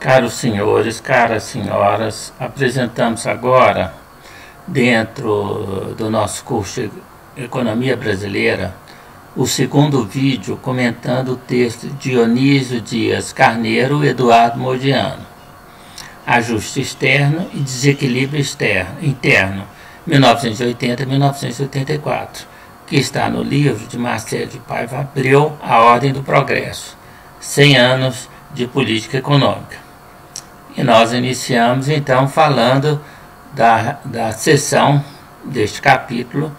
Caros senhores, caras senhoras, apresentamos agora, dentro do nosso curso de Economia Brasileira, o segundo vídeo comentando o texto de Dionísio Dias Carneiro e Eduardo Modiano, Ajuste Externo e Desequilíbrio Interno, 1980-1984, que está no livro de Marcelo de Paiva Abreu, A Ordem do Progresso, 100 anos de política econômica. E nós iniciamos então falando da seção deste capítulo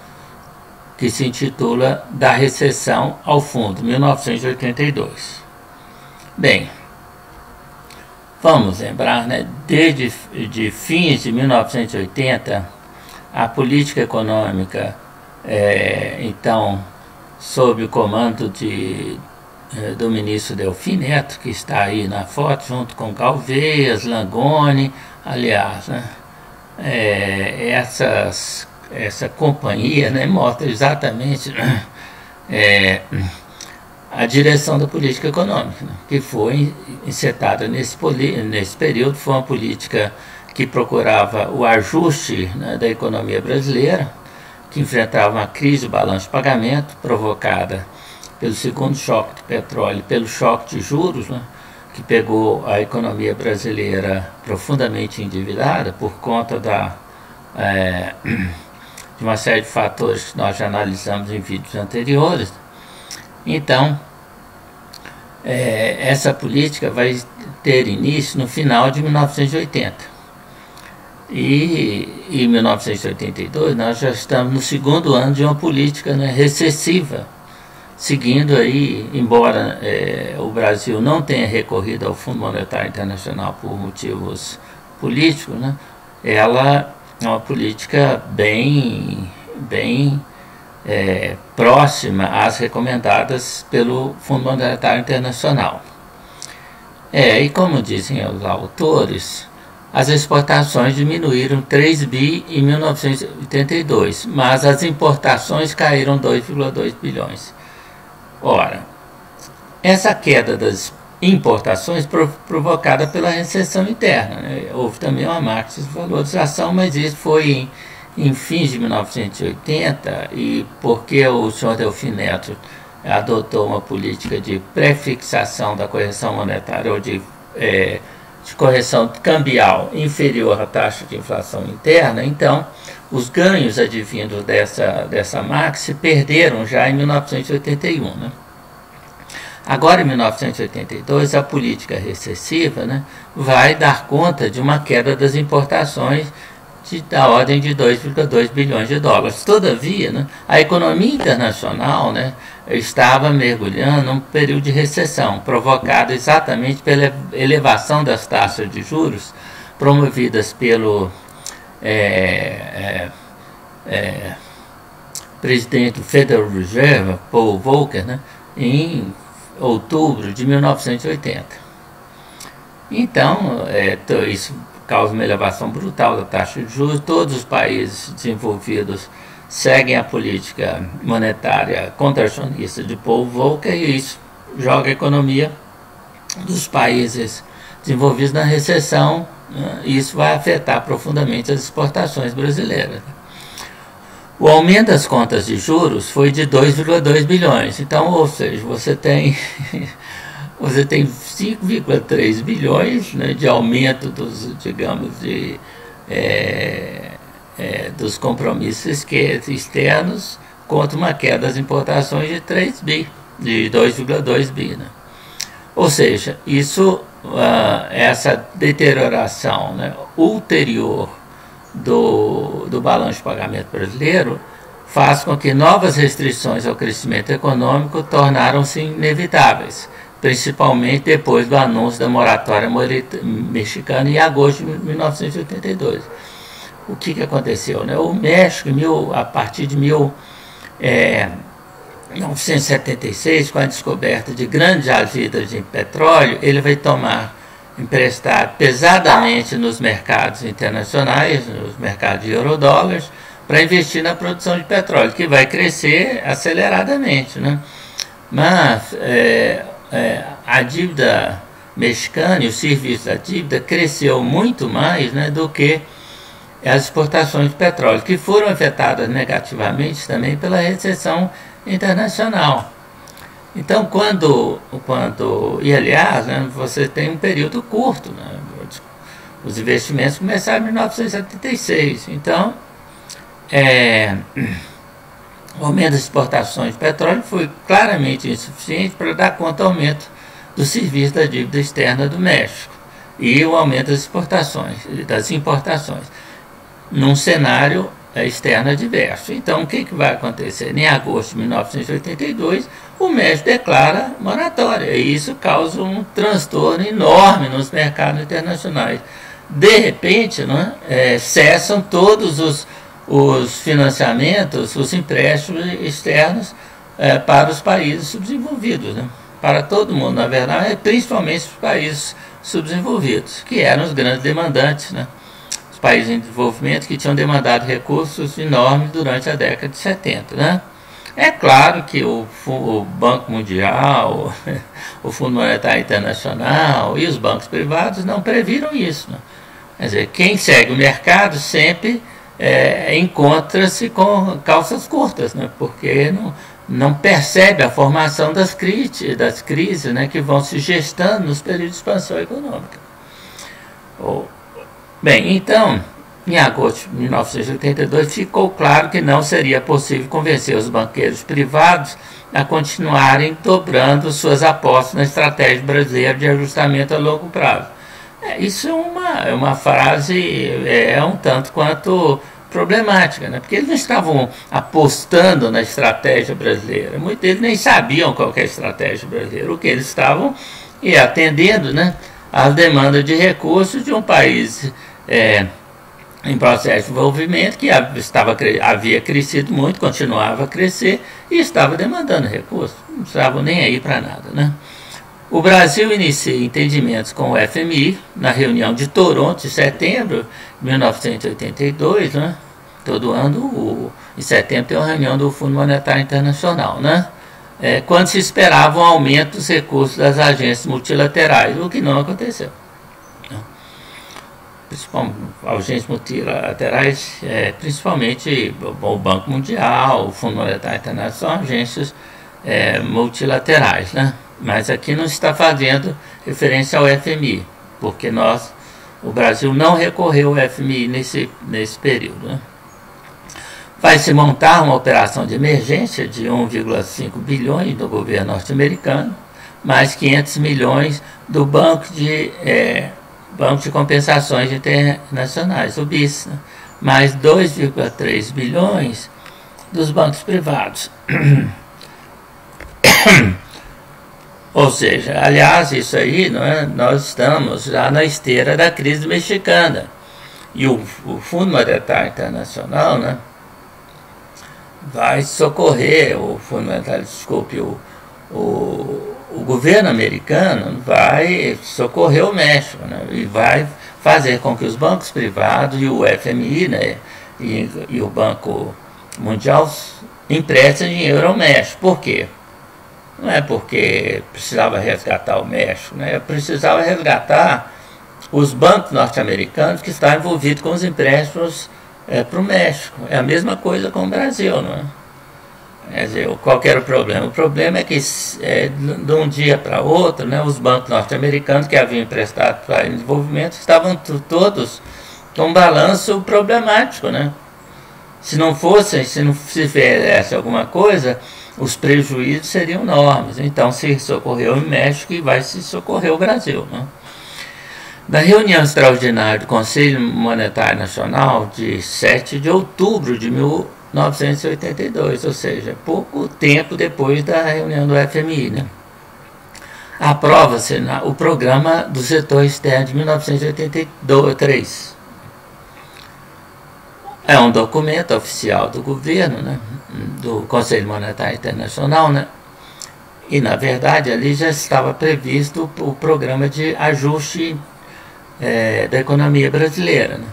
que se intitula Da Recessão ao Fundo, 1982. Bem, vamos lembrar, né, desde fins de 1980, a política econômica, então, sob o comando do ministro Delfim Neto, que está aí na foto, junto com Galvez, Langoni, aliás, né, essa companhia, né, mostra exatamente a direção da política econômica, né, que foi encetada nesse período. Foi uma política que procurava o ajuste, né, da economia brasileira, que enfrentava uma crise do balanço de pagamento provocada pelo segundo choque de petróleo, pelo choque de juros, né, que pegou a economia brasileira profundamente endividada por conta de uma série de fatores que nós já analisamos em vídeos anteriores. Então, essa política vai ter início no final de 1980. E em 1982 nós já estamos no segundo ano de uma política, né, recessiva, seguindo aí, embora o Brasil não tenha recorrido ao Fundo Monetário Internacional por motivos políticos, né, ela é uma política bem próxima às recomendadas pelo Fundo Monetário Internacional. E como dizem os autores, as exportações diminuíram 3 bi em 1982, mas as importações caíram 2,2 bilhões. Ora, essa queda das importações provocada pela recessão interna, né? Houve também uma marca-valorização, mas isso foi em fins de 1980, e porque o senhor Delfim Neto adotou uma política de pré-fixação da correção monetária ou de correção cambial inferior à taxa de inflação interna, então os ganhos advindos dessa marca se perderam já em 1981. Né? Agora, em 1982, a política recessiva, né, vai dar conta de uma queda das importações da ordem de 2,2 bilhões de dólares. Todavia, né, a economia internacional, né, estava mergulhando num período de recessão, provocado exatamente pela elevação das taxas de juros promovidas pelo presidente do Federal Reserve, Paul Volcker, né, em outubro de 1980. Então, isso causa uma elevação brutal da taxa de juros. Todos os países desenvolvidos seguem a política monetária contracionista de Paul Volcker, e isso joga a economia dos países desenvolvidos na recessão, né? Isso vai afetar profundamente as exportações brasileiras. O aumento das contas de juros foi de 2,2 bilhões. Então, ou seja, você tem 5,3 bilhões, né, de aumento dos compromissos externos contra uma queda das importações de 3 bi, de 2,2 bi. Né? Ou seja, essa deterioração, né, ulterior do balanço de pagamento brasileiro faz com que novas restrições ao crescimento econômico tornaram-se inevitáveis, principalmente depois do anúncio da moratória mexicana em agosto de 1982. O que aconteceu? Né? O México, a partir de 1976, com a descoberta de grandes jazidas de petróleo, ele vai tomar emprestado pesadamente nos mercados internacionais, nos mercados de eurodólares, para investir na produção de petróleo, que vai crescer aceleradamente, né? Mas a dívida mexicana e o serviço da dívida cresceu muito mais, né, do que as exportações de petróleo, que foram afetadas negativamente também pela recessão internacional. Então, e aliás, né, você tem um período curto, né, os investimentos começaram em 1976, então o aumento das exportações de petróleo foi claramente insuficiente para dar conta do aumento do serviço da dívida externa do México e o aumento das exportações, das importações, num cenário externo adverso. Então, o que vai acontecer? Em agosto de 1982, o México declara moratória, e isso causa um transtorno enorme nos mercados internacionais. De repente, né, cessam todos os financiamentos, os empréstimos externos para os países subdesenvolvidos, né? Para todo mundo, na verdade, principalmente os países subdesenvolvidos, que eram os grandes demandantes, né? Os países em desenvolvimento que tinham demandado recursos enormes durante a década de 70, né? É claro que o Banco Mundial, o Fundo Monetário Internacional e os bancos privados não previram isso, né? Quer dizer, quem segue o mercado sempre encontra-se com calças curtas, né? Porque não percebe a formação das crises, né, que vão se gestando nos períodos de expansão econômica. Bem, então, em agosto de 1982, ficou claro que não seria possível convencer os banqueiros privados a continuarem dobrando suas apostas na estratégia brasileira de ajustamento a longo prazo. Isso é uma frase um tanto quanto problemática, né? Porque eles não estavam apostando na estratégia brasileira. Muitos deles nem sabiam qual que é a estratégia brasileira. O que eles estavam atendendo, né, às demandas de recursos de um país em processo de desenvolvimento que havia crescido muito, continuava a crescer e estava demandando recursos. Não estavam nem aí para nada, né? O Brasil inicia entendimentos com o FMI na reunião de Toronto de setembro de 1982, né? Todo ano, em setembro, tem uma reunião do Fundo Monetário Internacional, né? Quando se esperava um aumento dos recursos das agências multilaterais, o que não aconteceu. Agências multilaterais, principalmente o Banco Mundial, o Fundo Monetário Internacional, são agências multilaterais, né? Mas aqui não está fazendo referência ao FMI, porque o Brasil não recorreu ao FMI nesse período, né? Vai se montar uma operação de emergência de 1,5 bilhões do governo norte-americano, mais 500 milhões do Banco de Compensações Internacionais, o BIS, né? Mais 2,3 bilhões dos bancos privados. Ou seja, aliás, isso aí, nós estamos já na esteira da crise mexicana. E o Fundo Monetário Internacional, né, vai socorrer, o governo americano vai socorrer o México, né, e vai fazer com que os bancos privados e o FMI, né, e o Banco Mundial emprestem dinheiro ao México. Por quê? Não é porque precisava resgatar o México, né? Precisava resgatar os bancos norte-americanos que estavam envolvidos com os empréstimos para o México. É a mesma coisa com o Brasil, não é? Quer dizer, qual que era o problema? O problema é que de um dia para outro, né, os bancos norte-americanos que haviam emprestado para o desenvolvimento estavam todos com um balanço problemático, né? Se não fizesse alguma coisa, os prejuízos seriam enormes. Então se socorreu o México e vai se socorrer o Brasil, né? Na reunião extraordinária do Conselho Monetário Nacional de 7 de outubro de 1982, ou seja, pouco tempo depois da reunião do FMI, né? Aprova-se o Programa do Setor Externo de 1983. É um documento oficial do governo, né, do Conselho Monetário Internacional, né, e na verdade ali já estava previsto o programa de ajuste da economia brasileira, né.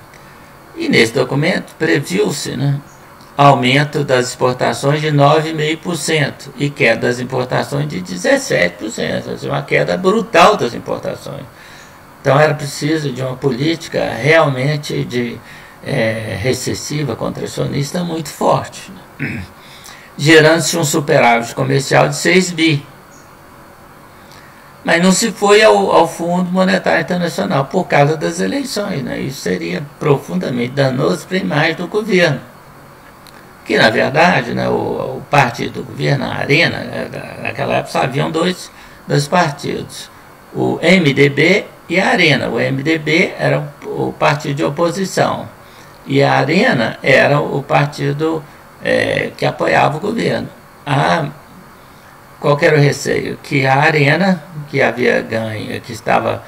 E nesse documento previu-se, né, aumento das exportações de 9,5% e queda das importações de 17%, ou seja, uma queda brutal das importações. Então era preciso de uma política realmente recessiva, contracionista muito forte, né? Gerando-se um superávit comercial de 6 bi. Mas não se foi ao Fundo Monetário Internacional por causa das eleições, né? Isso seria profundamente danoso para a imagem do governo. Que, na verdade, né, o partido do governo, a Arena, naquela época só haviam dois partidos, o MDB e a Arena. O MDB era o partido de oposição e a Arena era o partido que apoiava o governo. Qual que era o receio? Que a Arena, que havia ganho, que estava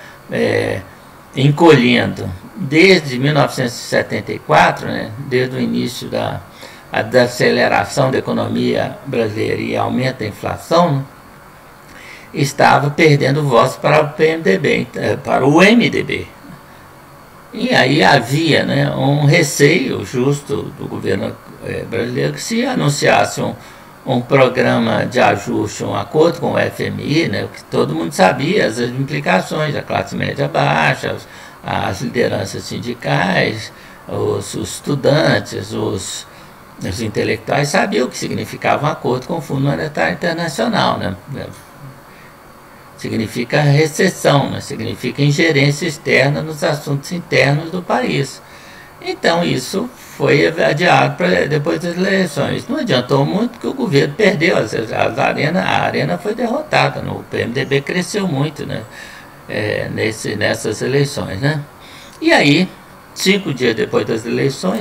encolhendo desde 1974, né, desde o início da aceleração da economia brasileira e aumento da inflação, né, estava perdendo votos para o PMDB, para o MDB. E aí havia, né, um receio justo do governo brasileiro que se anunciasse um programa de ajuste, um acordo com o FMI, né, que todo mundo sabia as implicações, a classe média baixa, as lideranças sindicais, os estudantes, os intelectuais sabiam o que significava um acordo com o Fundo Monetário Internacional, né? Significa recessão, né? Significa ingerência externa nos assuntos internos do país. Então isso foi adiado para depois das eleições. Não adiantou muito porque o governo perdeu, a Arena foi derrotada, né? O PMDB cresceu muito, né? Nessas eleições, né? E aí, 5 dias depois das eleições,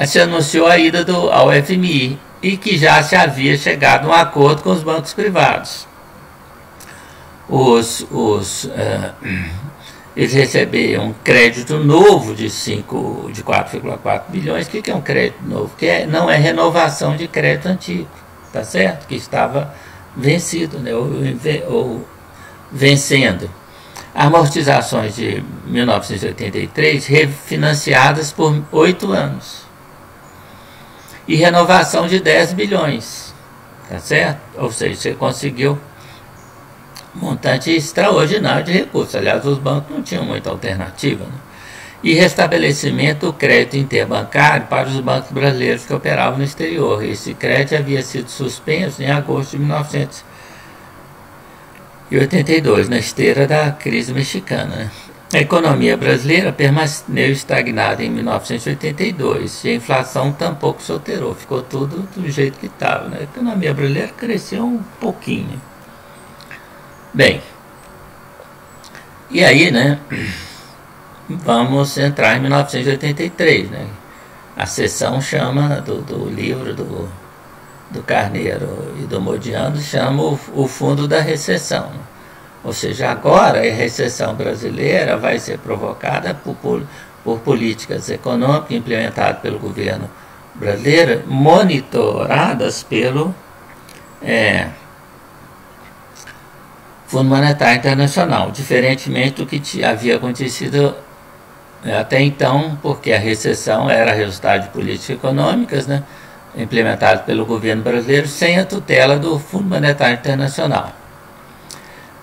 se anunciou a ida ao FMI e que já se havia chegado a um acordo com os bancos privados. Eles receberam um crédito novo de 4,4 bilhões. O que é um crédito novo? Que não é renovação de crédito antigo, tá certo? Que estava vencido, né? ou vencendo. Amortizações de 1983 refinanciadas por 8 anos. E renovação de 10 bilhões. Tá certo? Ou seja, você conseguiu um montante extraordinário de recursos. Aliás, os bancos não tinham muita alternativa, né? E restabelecimento do crédito interbancário para os bancos brasileiros que operavam no exterior. Esse crédito havia sido suspenso em agosto de 1982, na esteira da crise mexicana, né? A economia brasileira permaneceu estagnada em 1982 e a inflação tampouco se alterou, ficou tudo do jeito que estava, né? A economia brasileira cresceu um pouquinho. Bem, e aí, né, vamos entrar em 1983, né? A seção chama do livro do Carneiro e do Modiano, chama o fundo da recessão, né? Ou seja, agora a recessão brasileira vai ser provocada por políticas econômicas implementadas pelo governo brasileiro, monitoradas pelo Fundo Monetário Internacional, diferentemente do que havia acontecido até então, porque a recessão era resultado de políticas econômicas, né, implementadas pelo governo brasileiro sem a tutela do Fundo Monetário Internacional.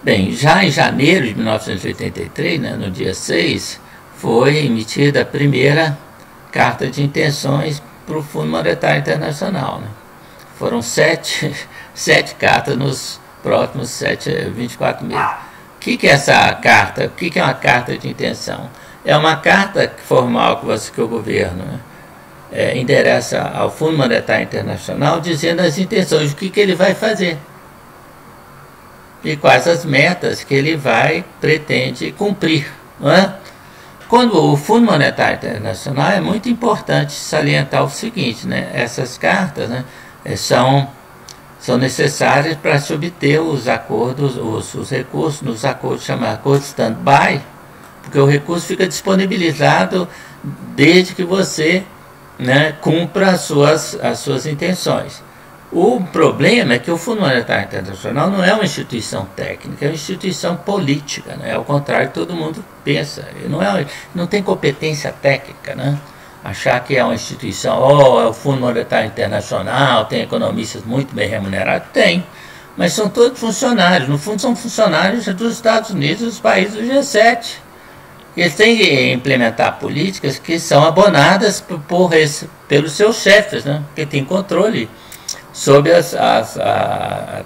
Bem, já em janeiro de 1983, né, no dia 6, foi emitida a primeira carta de intenções para o Fundo Monetário Internacional, né? Foram sete cartas nos próximos 24 meses. O que é essa carta? O que é uma carta de intenção? É uma carta formal que o governo, né, endereça ao Fundo Monetário Internacional dizendo as intenções, o que ele vai fazer e quais as metas que ele pretende cumprir, não é? Quando o Fundo Monetário Internacional, é muito importante salientar o seguinte, né? Essas cartas, né, são necessárias para se obter os acordos, os recursos, nos acordos chamados acordo stand-by, porque o recurso fica disponibilizado desde que você, né, cumpra as suas intenções. O problema é que o Fundo Monetário Internacional não é uma instituição técnica, é uma instituição política, né? Ao contrário, todo mundo pensa. Não tem competência técnica, né? achar que é uma instituição, oh, é o Fundo Monetário Internacional, tem economistas muito bem remunerados, tem, mas são todos funcionários, no fundo são funcionários dos Estados Unidos e dos países do G7. Eles têm que implementar políticas que são abonadas pelos seus chefes, né? Porque tem controle sobre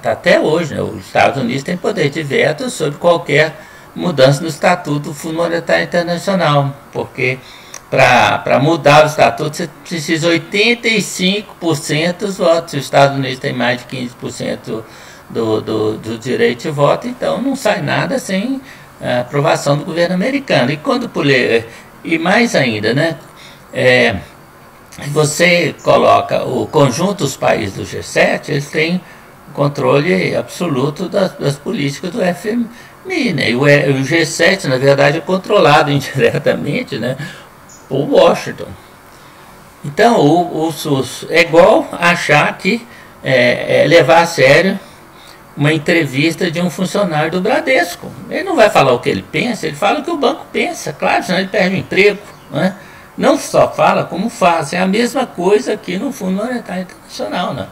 até hoje, né? Os Estados Unidos têm poder de veto sobre qualquer mudança no Estatuto do Fundo Monetário Internacional, porque para mudar o Estatuto você precisa 85% dos votos. Os Estados Unidos têm mais de 15% do direito de voto, então não sai nada sem a aprovação do governo americano. E mais ainda, né? Você coloca o conjunto dos países do G7, eles têm controle absoluto das políticas do FMI, né? E o G7, na verdade, é controlado indiretamente, né, por Washington. Então, é igual achar que levar a sério uma entrevista de um funcionário do Bradesco. Ele não vai falar o que ele pensa, ele fala o que o banco pensa, claro, senão ele perde o emprego, né? Não só fala, como faz. É a mesma coisa aqui no Fundo Monetário Internacional, né?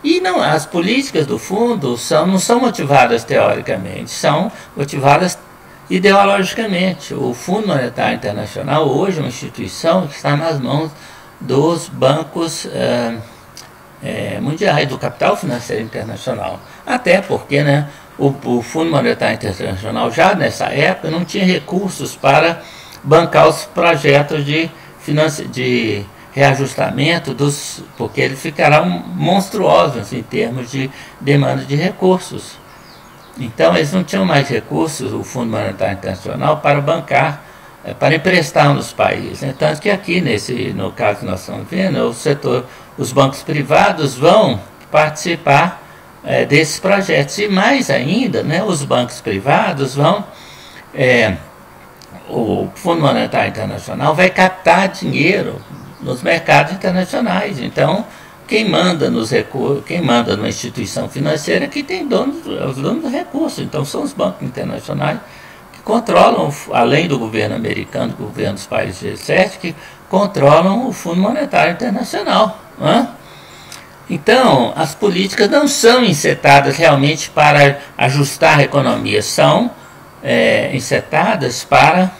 E não, as políticas do fundo não são motivadas teoricamente, são motivadas ideologicamente. O Fundo Monetário Internacional hoje é uma instituição que está nas mãos dos bancos mundiais, do capital financeiro internacional. Até porque, né, o Fundo Monetário Internacional já nessa época não tinha recursos para bancar os projetos de reajustamento porque eles ficarão monstruosos em termos de demanda de recursos. Então eles não tinham mais recursos, o Fundo Monetário Internacional, para bancar, para emprestar nos países. Tanto que aqui, no caso que nós estamos vendo, os bancos privados vão participar desses projetos. E mais ainda, né, os bancos privados vão... o Fundo Monetário Internacional vai captar dinheiro nos mercados internacionais. Então, quem manda nos recursos, quem manda numa instituição financeira é que tem os donos do recurso. Então, são os bancos internacionais que controlam, além do governo americano, do governo dos países G7, que controlam o Fundo Monetário Internacional, né? Então, as políticas não são encetadas realmente para ajustar a economia, são encetadas para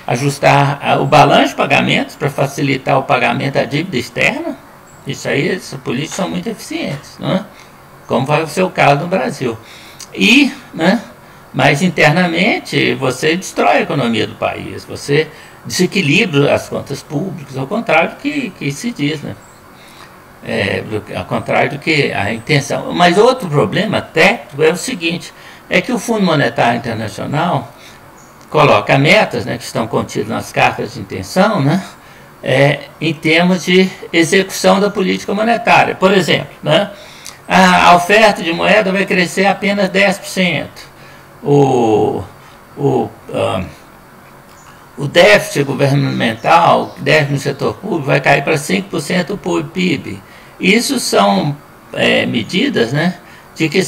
ajustar o balanço de pagamentos, para facilitar o pagamento da dívida externa. Isso aí, essas políticas são muito eficientes, né? Como vai ser o caso no Brasil. Né, mas internamente você destrói a economia do país, você desequilibra as contas públicas, ao contrário do que se diz, né? Ao contrário do que a intenção. Mas outro problema técnico é o seguinte, é que o Fundo Monetário Internacional coloca metas, né, que estão contidas nas cartas de intenção, né, em termos de execução da política monetária. Por exemplo, né, a oferta de moeda vai crescer apenas 10%. O déficit governamental, déficit no setor público, vai cair para 5% do PIB. Isso são medidas, né, de que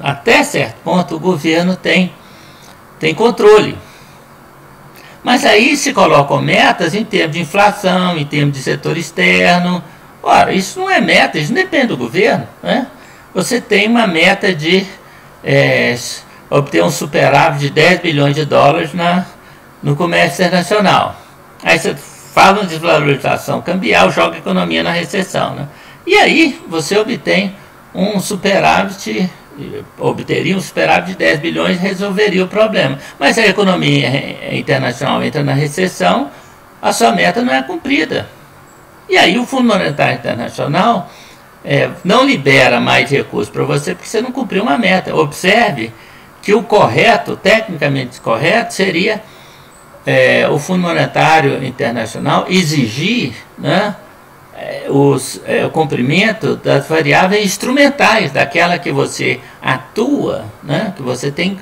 até certo ponto o governo tem controle. Mas aí se colocam metas em termos de inflação, em termos de setor externo. Ora, isso não é meta, isso não depende do governo, né? Você tem uma meta de obter um superávit de 10 bilhões de dólares no comércio internacional. Aí você faz uma desvalorização cambial, joga a economia na recessão, né? E aí você obteria um superávit de 10 bilhões e resolveria o problema. Mas se a economia internacional entra na recessão, a sua meta não é cumprida. E aí o Fundo Monetário Internacional não libera mais recursos para você porque você não cumpriu uma meta. Observe que o correto, tecnicamente correto, seria o Fundo Monetário Internacional exigir, né, o cumprimento das variáveis instrumentais, daquela que você atua, né, que você tem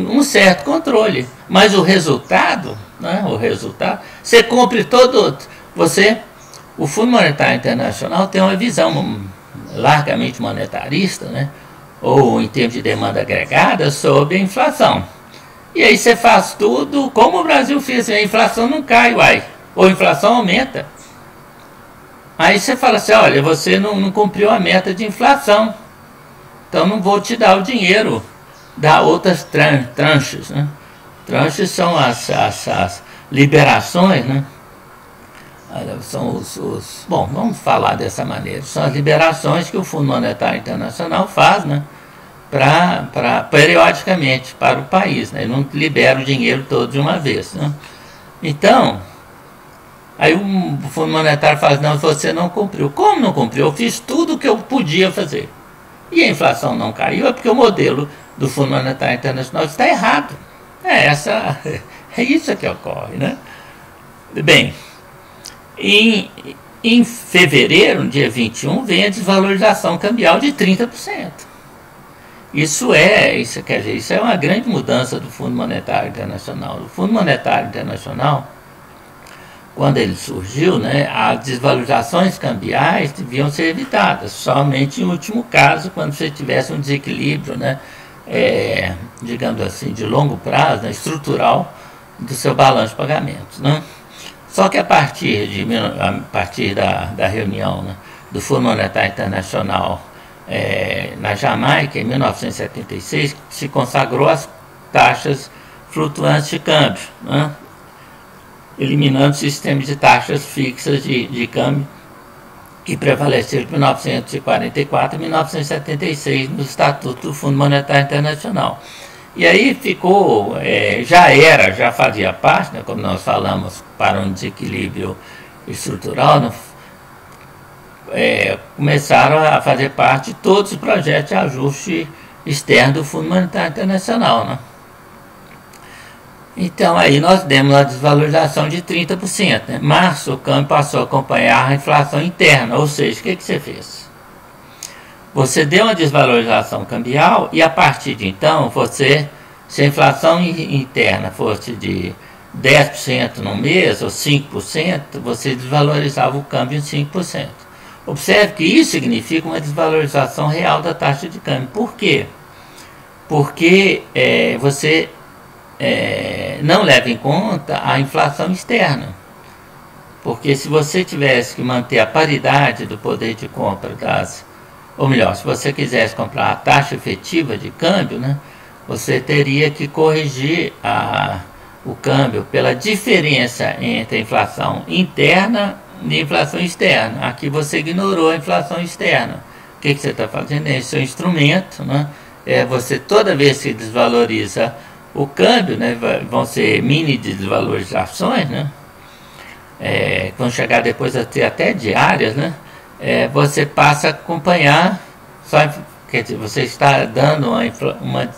um certo controle, mas o resultado, né, você cumpre o Fundo Monetário Internacional tem uma visão largamente monetarista, né, ou em termos de demanda agregada, sobre a inflação. E aí você faz tudo como o Brasil fez, a inflação não cai, uai, ou a inflação aumenta. Aí você fala assim, olha, você não cumpriu a meta de inflação, então não vou te dar o dinheiro, dá outras tranches, né? Tranches são as liberações, né? São bom, vamos falar dessa maneira, são as liberações que o Fundo Monetário Internacional faz, né? Periodicamente para o país, né? Ele não libera o dinheiro todo de uma vez, né? Então, aí o Fundo Monetário fala, não, você não cumpriu. Como não cumpriu? Eu fiz tudo o que eu podia fazer. E a inflação não caiu, é porque o modelo do Fundo Monetário Internacional está errado. É isso que ocorre, né? Quem em fevereiro, dia 21, vem a desvalorização cambial de 30%. Isso quer dizer, isso é uma grande mudança do Fundo Monetário Internacional. O Fundo Monetário Internacional, quando ele surgiu, né, as desvalorizações cambiais deviam ser evitadas, somente em último caso, quando você tivesse um desequilíbrio, né, digamos assim, de longo prazo, né, estrutural, do seu balanço de pagamentos, né? Só que a partir da reunião, né, do Fundo Monetário Internacional na Jamaica, em 1976, se consagrou as taxas flutuantes de câmbio, né, eliminando o sistema de taxas fixas de câmbio que prevaleceu de 1944 a 1976 no Estatuto do Fundo Monetário Internacional. E aí ficou, já fazia parte, né, como nós falamos, para um desequilíbrio estrutural, né, começaram a fazer parte de todos os projetos de ajuste externo do Fundo Monetário Internacional, né? Então aí nós demos a desvalorização de 30%. Né? Março o câmbio passou a acompanhar a inflação interna, ou seja, o que você fez? Você deu uma desvalorização cambial e a partir de então, se a inflação interna fosse de 10% no mês ou 5%, você desvalorizava o câmbio em 5%. Observe que isso significa uma desvalorização real da taxa de câmbio. Por quê? Porque você não leva em conta a inflação externa. Porque se você tivesse que manter a paridade do poder de compra ou melhor, se você quisesse comprar a taxa efetiva de câmbio, né, você teria que corrigir o câmbio pela diferença entre a inflação interna e a inflação externa. Aqui você ignorou a inflação externa. O que você está fazendo? Esse é um instrumento, né? Você toda vez que desvaloriza o câmbio, né, vão ser mini desvalorizações, né? Vão chegar depois a ter até diárias, né? Você passa a acompanhar, quer dizer, você está dando uma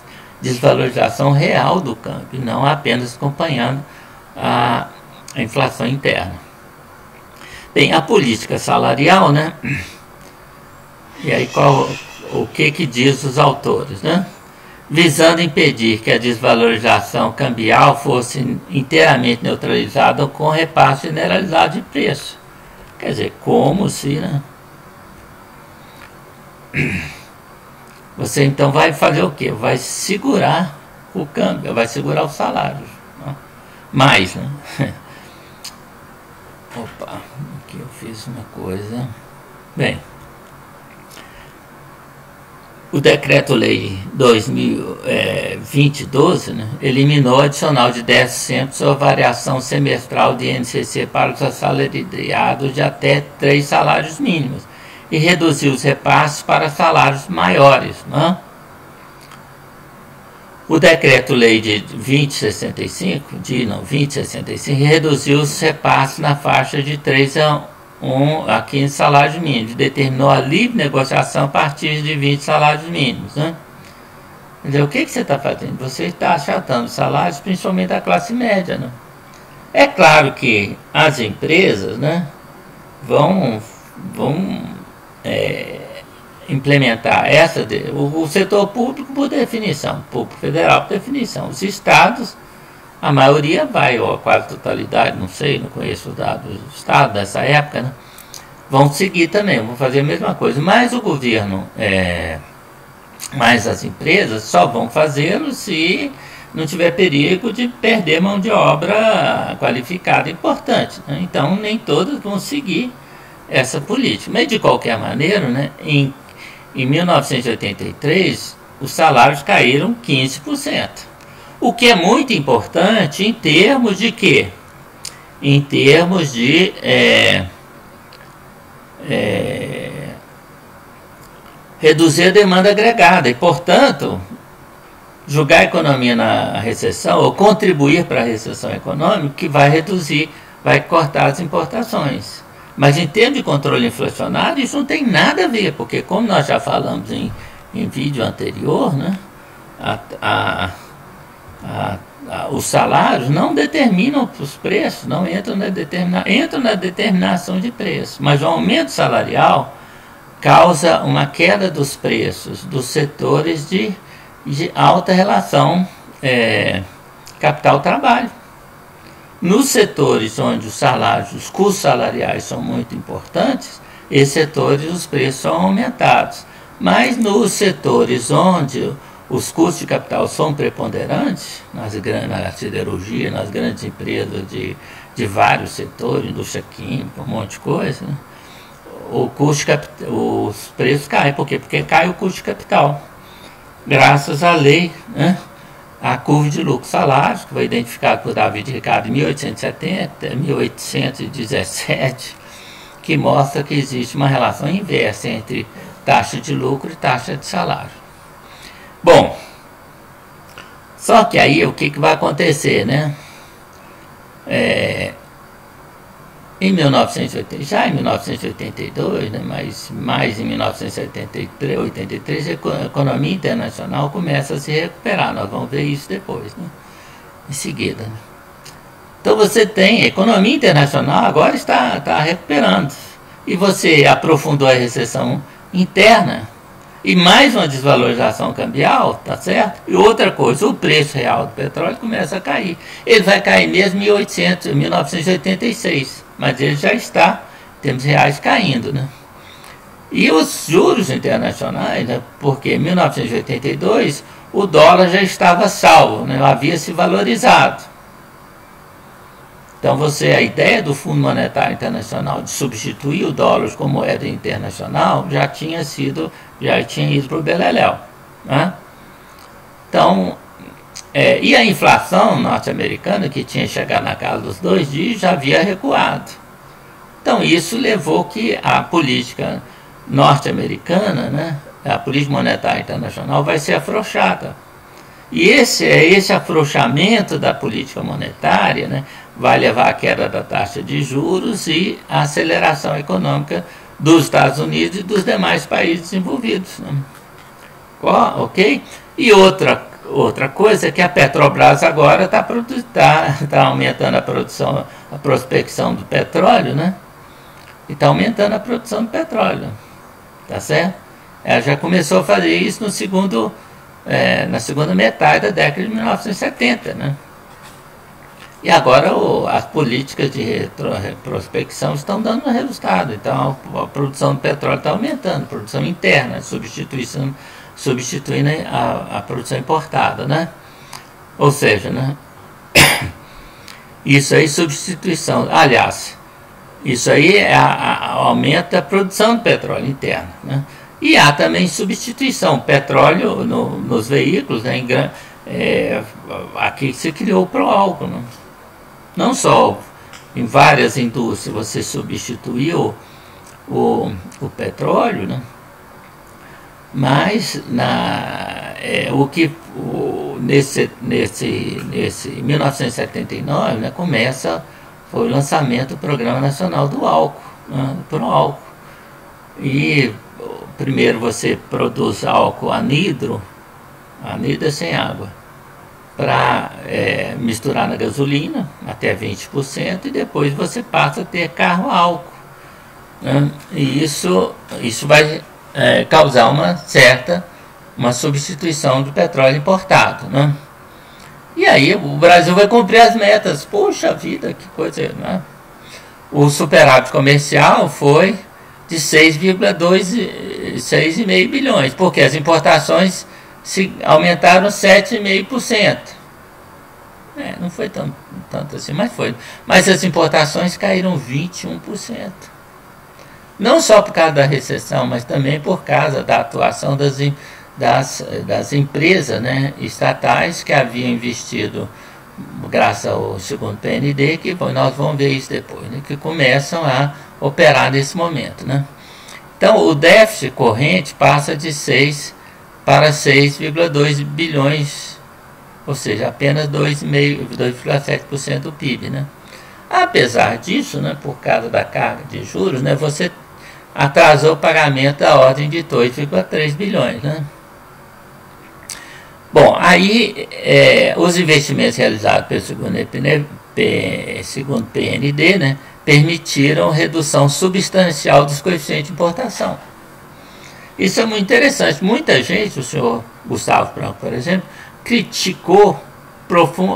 desvalorização real do câmbio, não apenas acompanhando a inflação interna. Bem, a política salarial, né? E aí o que diz os autores, né? Visando impedir que a desvalorização cambial fosse inteiramente neutralizada com repasse generalizado de preço. Quer dizer, como se, né? Você então vai fazer o quê? Vai segurar o câmbio, vai segurar os salários. Né? Mais, né? Opa, aqui eu fiz uma coisa. Bem, o Decreto-Lei 2020-12, né, eliminou o adicional de 10% sobre a variação semestral de INCC para os assalariados de até 3 salários mínimos e reduziu os repasses para salários maiores. Né? O Decreto-Lei de 2065 reduziu os repasses na faixa de 3 a 15 salários mínimos, determinou a livre negociação a partir de 20 salários mínimos. Né? Quer dizer, o que você está fazendo? Você está achatando salários, principalmente da classe média. Né? É claro que as empresas, né, vão implementar o setor público por definição, público federal por definição. Os estados, a maioria vai, ou a quase totalidade, não sei, não conheço os dados do estado dessa época, né, vão seguir também, vão fazer a mesma coisa. Mas o governo, mas as empresas só vão fazê-lo se não tiver perigo de perder mão de obra qualificada importante, né? Então nem todos vão seguir essa política. Mas de qualquer maneira, né, em 1983 os salários caíram 15%. O que é muito importante em termos de quê? Em termos de reduzir a demanda agregada e, portanto, jogar a economia na recessão ou contribuir para a recessão econômica, que vai reduzir, vai cortar as importações. Mas em termos de controle inflacionário, isso não tem nada a ver, porque como nós já falamos em vídeo anterior, né, os salários não determinam os preços, não entram na determinação de preço, mas o aumento salarial causa uma queda dos preços dos setores de alta relação capital-trabalho. Nos setores onde os salários, os custos salariais são muito importantes, esses setores os preços são aumentados. Mas nos setores onde os custos de capital são preponderantes, na siderurgia, nas grandes empresas de vários setores, indústria química, um monte de coisa, né, os preços caem. Por quê? Porque cai o custo de capital. Graças à lei, né, a curva de lucro-salários, que foi identificada por David Ricardo em 1817, que mostra que existe uma relação inversa entre taxa de lucro e taxa de salário. Bom, só que aí o que vai acontecer, né? Em 1982, né, mas mais em 1983, a economia internacional começa a se recuperar. Nós vamos ver isso depois, né, em seguida. Então você tem a economia internacional agora está recuperando. E você aprofundou a recessão interna e mais uma desvalorização cambial, tá certo? E outra coisa, o preço real do petróleo começa a cair. Ele vai cair mesmo em 1986, mas ele já está, em termos reais, caindo, né? E os juros internacionais, né, porque em 1982 o dólar já estava salvo, né, havia se valorizado. Então a ideia do Fundo Monetário Internacional de substituir o dólar como moeda internacional já tinha ido para o beleléu, né? Então, e a inflação norte-americana, que tinha chegado na casa dos 2 dígitos, já havia recuado. Então isso levou que a política norte-americana, né, a política monetária internacional vai ser afrouxada. E esse afrouxamento da política monetária, né, vai levar à queda da taxa de juros e à aceleração econômica dos Estados Unidos e dos demais países desenvolvidos, né? Ok? E outra coisa é que a Petrobras agora está aumentando a produção, a prospecção do petróleo, né? E está aumentando a produção do petróleo, tá certo? Ela já começou a fazer isso na segunda metade da década de 1970, né? E agora as políticas de prospecção estão dando resultado. Então a produção de petróleo está aumentando, a produção interna, substituindo a produção importada, né? Ou seja, né, isso aí substituição. Aliás, isso aí aumenta a produção de petróleo interno, né? E há também substituição. Petróleo nos veículos, né, aqui se criou o pró-álcool, né? Não só em várias indústrias você substituiu o petróleo, né? Mas nesse 1979, né, foi o lançamento do Programa Nacional do Álcool, né, do álcool. E primeiro você produz álcool anidro sem água, para misturar na gasolina, até 20%, e depois você passa a ter carro a álcool, né? E isso vai causar uma substituição do petróleo importado, né? E aí o Brasil vai cumprir as metas. Poxa vida, que coisa, né? O superávit comercial foi de 6,5 bilhões, porque as importações aumentaram 7,5%. Não foi tanto assim, mas foi. Mas as importações caíram 21%. Não só por causa da recessão, mas também por causa da atuação das empresas, né, estatais que haviam investido graças ao segundo PND, que nós vamos ver isso depois, né, que começam a operar nesse momento, né. Então o déficit corrente passa de 6 para 6,2 bilhões, ou seja, apenas 2,7% do PIB, né. Apesar disso, né, por causa da carga de juros, né, você atrasou o pagamento da ordem de 2,3 bilhões, né. Bom, aí os investimentos realizados pelo segundo PND, né, permitiram redução substancial dos coeficientes de importação. Isso é muito interessante. Muita gente, o senhor Gustavo Franco, por exemplo, criticou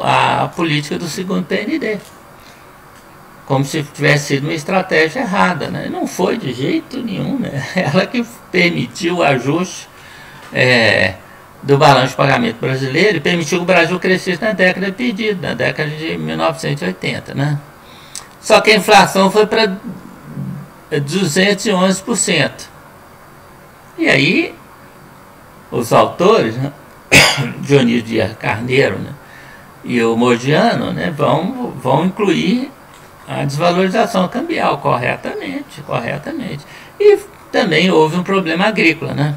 a política do segundo PND, como se tivesse sido uma estratégia errada, né? Não foi de jeito nenhum, né? Ela que permitiu o ajuste do balanço de pagamento brasileiro e permitiu que o Brasil crescesse na década pedida, na década de 1980, né? Só que a inflação foi para 211%. E aí, os autores, né, Dionísio Dias Carneiro, né, e o Modiano, né, vão incluir a desvalorização cambial corretamente. E também houve um problema agrícola, né?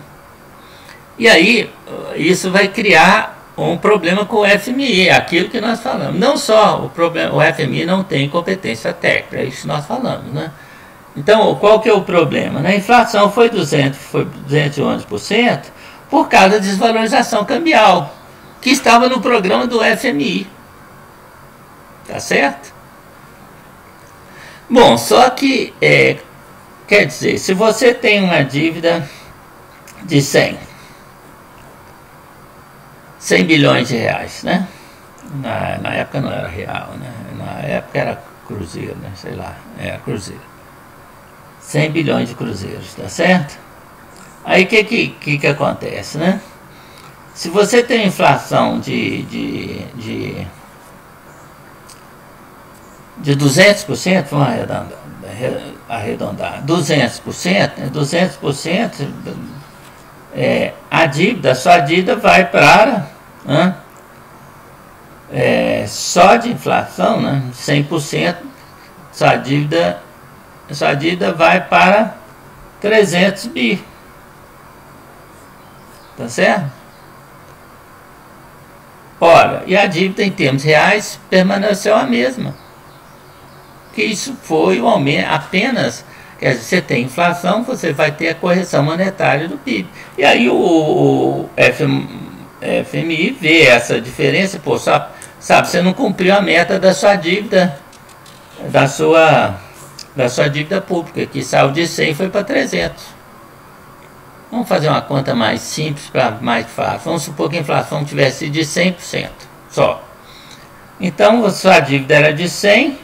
E aí, isso vai criar um problema com o FMI, aquilo que nós falamos. Não só o FMI não tem competência técnica, é isso que nós falamos, né? Então, qual que é o problema? A inflação foi 211% por causa da desvalorização cambial, que estava no programa do FMI. Tá certo? Bom, só que, quer dizer, se você tem uma dívida de 100 bilhões de reais, né? Na época não era real, né? Na época era cruzeiro, né? Sei lá, era cruzeiro. 100 bilhões de cruzeiros, tá certo? Aí o que acontece, né? Se você tem inflação de 200%, vamos arredondar 200%, sua dívida vai para, só de inflação, né, 100%, sua dívida vai para 300 bi, tá certo? Ora, e a dívida em termos reais permaneceu a mesma, que isso foi o aumento apenas. Quer dizer, você tem inflação, você vai ter a correção monetária do PIB. E aí o FMI vê essa diferença, pô, sabe, você não cumpriu a meta da sua dívida, da sua dívida pública, que saiu de 100 e foi para 300. Vamos fazer uma conta mais simples, para mais fácil. Vamos supor que a inflação tivesse de 100% só. Então, a sua dívida era de 100,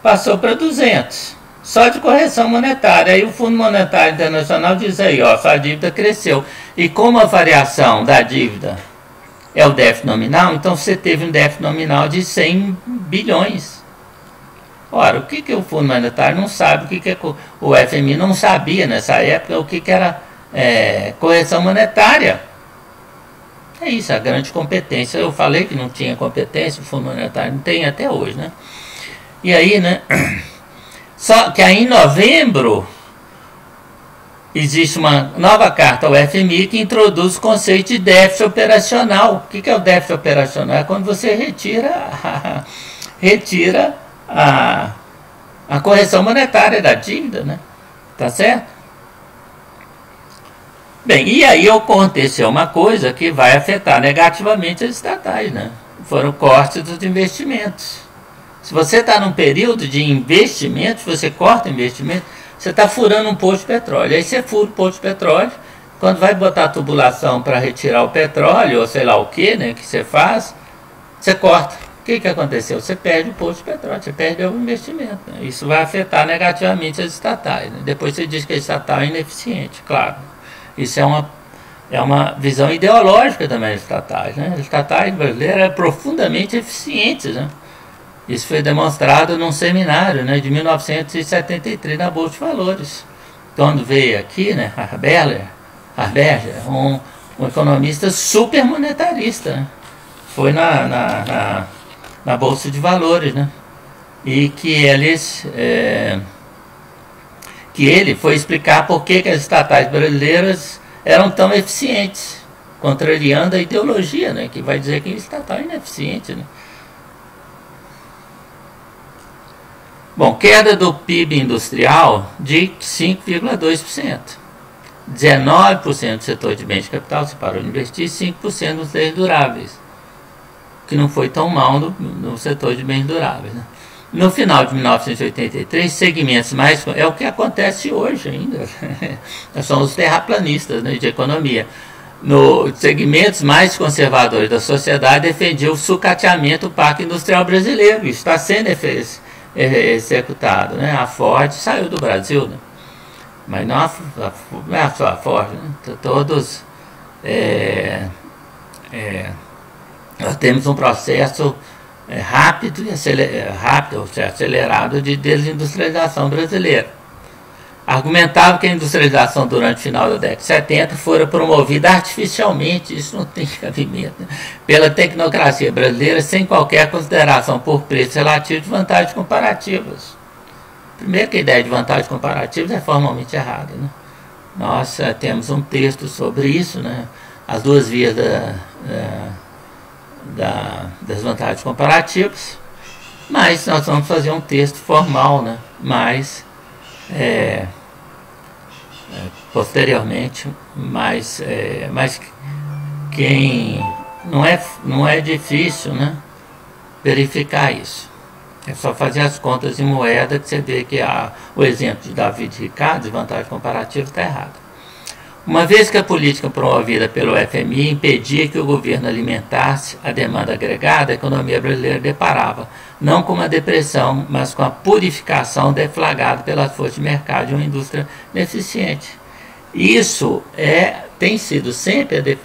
passou para 200. Só de correção monetária. Aí o Fundo Monetário Internacional diz aí, ó, sua dívida cresceu. E como a variação da dívida é o déficit nominal, então você teve um déficit nominal de 100 bilhões. Ora, o que o Fundo Monetário não sabe, o FMI não sabia nessa época o que era correção monetária. É isso, a grande competência. Eu falei que não tinha competência, o Fundo Monetário não tem até hoje, né? E aí, né? Só que aí em novembro existe uma nova carta ao FMI que introduz o conceito de déficit operacional. O que é o déficit operacional? É quando você retira a correção monetária da dívida, né? Tá certo? Bem, e aí aconteceu uma coisa que vai afetar negativamente as estatais, né? Foram cortes dos investimentos. Se você está num período de investimento, você corta investimento, você está furando um poço de petróleo. Aí você fura o poço de petróleo, quando vai botar a tubulação para retirar o petróleo, ou sei lá o que, né, que você faz, você corta. O que aconteceu? Você perde o poço de petróleo, você perde o investimento. Né? Isso vai afetar negativamente as estatais. Né? Depois você diz que a estatal é ineficiente, claro. Isso é é uma visão ideológica também das estatais, né? As estatais brasileiras eram profundamente eficientes, né? Isso foi demonstrado num seminário, né, de 1973 na Bolsa de Valores. Quando veio aqui, né, Harberger, um economista super monetarista, né? Foi na Bolsa de Valores, né? E que ele foi explicar por que as estatais brasileiras eram tão eficientes, contrariando a ideologia, né, que vai dizer que a estatal é ineficiente, né? Bom, queda do PIB industrial de 5,2%. 19% do setor de bens de capital se parou de investir, 5% nos bens duráveis, que não foi tão mal no setor de bens duráveis, né? No final de 1983, segmentos mais... É o que acontece hoje ainda. São os terraplanistas, né, de economia. Nos segmentos mais conservadores da sociedade defendiam o sucateamento do parque industrial brasileiro. Isso está sendo executado, né? A Ford saiu do Brasil, né? Mas não é só a Ford, né? Todos... nós temos um processo rápido e acelerado de desindustrialização brasileira. Argumentava que a industrialização durante o final da década de 70 fora promovida artificialmente, isso não tem cabimento, né, pela tecnocracia brasileira, sem qualquer consideração por preço relativo de vantagens comparativas. Primeiro que a ideia de vantagens comparativas é formalmente errada, né? Nós temos um texto sobre isso, né? As duas vias das vantagens comparativas, mas nós vamos fazer um texto formal, né? Mas posteriormente, mas quem não é difícil, né, verificar isso. É só fazer as contas em moeda que você vê que o exemplo de David Ricardo de vantagem comparativa está errado. Uma vez que a política promovida pelo FMI impedia que o governo alimentasse a demanda agregada, a economia brasileira deparava não com uma depressão, mas com a purificação deflagrada pelas forças de mercado de uma indústria ineficiente. Isso tem sido sempre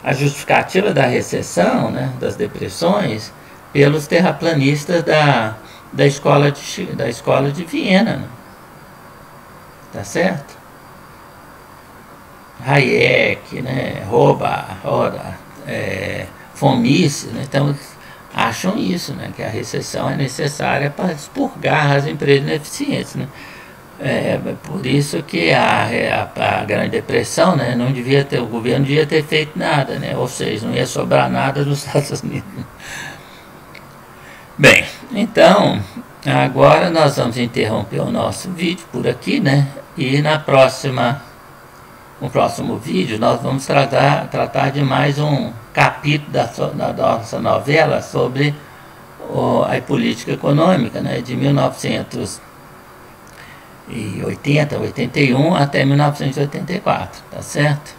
a justificativa da recessão, né, das depressões, pelos terraplanistas da escola de Viena, né? Tá certo? Hayek, né, Roda, Fomice, né, então acham isso, né, que a recessão é necessária para expurgar as empresas ineficientes, né? Por isso que a Grande Depressão, né, o governo não devia ter feito nada, né, ou seja, não ia sobrar nada nos Estados Unidos. Bem, então agora nós vamos interromper o nosso vídeo por aqui, né? E no próximo vídeo nós vamos tratar de mais um capítulo da nossa novela sobre a política econômica, né? De 1980, 81 até 1984, tá certo?